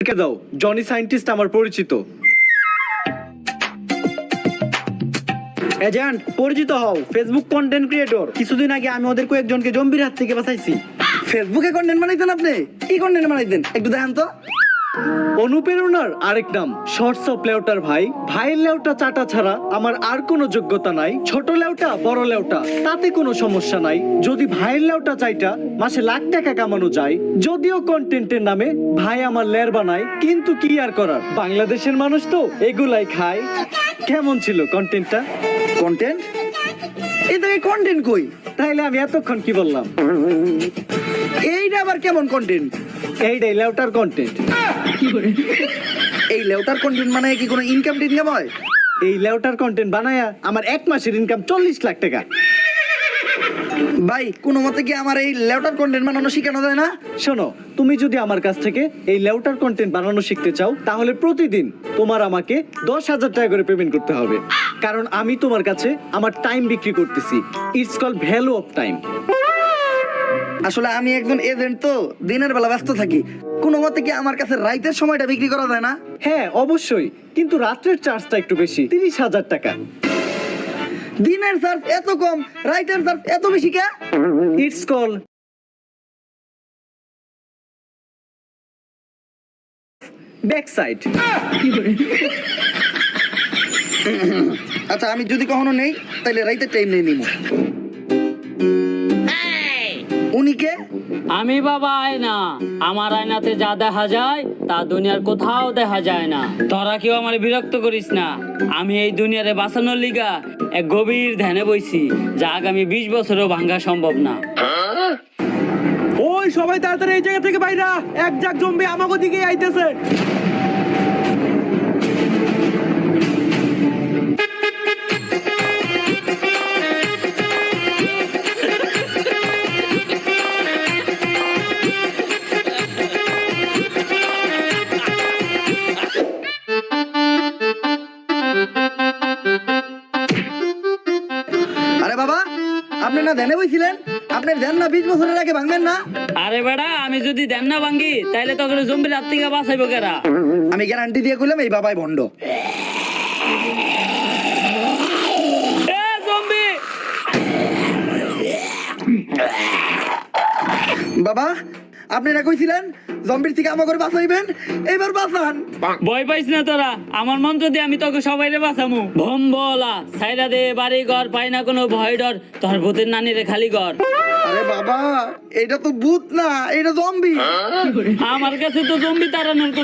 দাও, Johnny scientist আমার পরিচিত। এজেন্ট পরিচিত হও, ফেসবুক কন্টেন্ট ক্রিয়েটর। কিছুদিন আগে আমি ওদের কয়েকজনকে জম্বির হাত থেকে বাঁচাইছি। ফেসবুকে কন্টেন্ট বানাইতেন আপনি? কি কন্টেন্ট বানাইতেন একটু দেখান তো। অনুপ্রেরণার আরেক নাম শর্টস অফ লেউটার ভাই। ভাইয়ের লেউটা চাটা ছাড়া আমার আর কোনো যোগ্যতা নাই। ছোট লেউটা বড় লেউটা তাতে কোনো সমস্যা নাই। যদি ভাইয়ের লেউটা চাইটা মাসে লাখ টাকা কামানো যায়। যদিও কন্টেন্টের নামে ভাই আমার লের বানায়, কিন্তু কি আর করার, বাংলাদেশের মানুষ তো এগুলাই খায়। কেমন ছিল কন্টেন্টটা? কন্টেন্ট? এই থেকে কন্টেন্ট কই? তাইলে আমি এতক্ষণ কি বললাম? এইটা আবার কেমন কন্টেন্ট? এইটাই লেউটার কন্টেন্ট। এই লেউটার কন্টেন্ট মানে কি কোনো ইনকাম টিনকাম হয়? এই লেউটার কন্টেন্ট বানায়া আমার এক মাসের ইনকাম 40 লাখ টাকা। ভাই কোনো মতে কি আমার এই লেউটার কন্টেন্ট বানানো শেখানো যায় না? শোনো, তুমি যদি আমার কাছ থেকে এই লেউটার কন্টেন্ট বানানো শিখতে চাও, তাহলে প্রতিদিন তোমার আমাকে 10,000 টাকা করে পেমেন্ট করতে হবে। কারণ আমি তোমার কাছে আমার টাইম বিক্রি করতেছি। It's call value of time. আসলে আমি একজন এজেন্ট, তো দিনের বেলা ব্যস্ত থাকি। কোনো মতে কি আমার কাছে রাইতের সময়টা বিক্রি করা যায় না? হ্যাঁ অবশ্যই, কিন্তু রাত্রের চার্জটা একটু বেশি, 30,000 টাকা। দিনের চার্জ এত কম, রাইতের চার্জ এত বেশি কে? It's call back side. আচ্ছা আমি যদি কখনো নেই তাহলে রাইতের টাইম নেই নিব। উনি কে? আমি বাবা আয়না। আমার আয়নাতে যা দেখা যায় তা দুনিয়ার কোথাও দেখা যায় না। তোরা কেউ আমার বিরক্ত করিস না। আমি এই দুনিয়ারে বাঁচানোর লিগা এক গভীর ধ্যানে বইছি, যা আগামী 20 বছরেও ভাঙা সম্ভব না। ওই সবাই তাড়াতাড়ি এই জায়গা থেকে বাইরা, এক জাক জম্বি আমাগো দিকে আইতেছে। আরে বাবা, আপনি না ধ্যানে বইছিলেন? আপনার ধ্যান না 20 বছরের আগে ভাঙবেন না? আরে বেটা, আমি যদি ধ্যান না ভাঙ্গি তাইলে তখন জম্বির হাত থেকে বাঁচাইবো কেরা? আমি গ্যারান্টি দিয়ে কইলাম এই বাবাই ভণ্ড। এ জম্বি! বাবা আপনি না কইছিলেন জম্বির থেকে আমাকে বাঁচাইবেন, এবার বাঁচান। ভয় পাইস না তোরা, আমার মন্ত্র দিয়ে আমি তোকে সবাইরে বাঁচামু। ভম্বলা সাইরা দে বাড়ি ঘর, পাই না কোনো ভয় ডর, তোর ভূতের নানিরে খালি ঘর। আরে বাবা এটা তো ভূত না, এটা জম্বি। আমার কাছে তো জম্বি তাড়ানোর কোন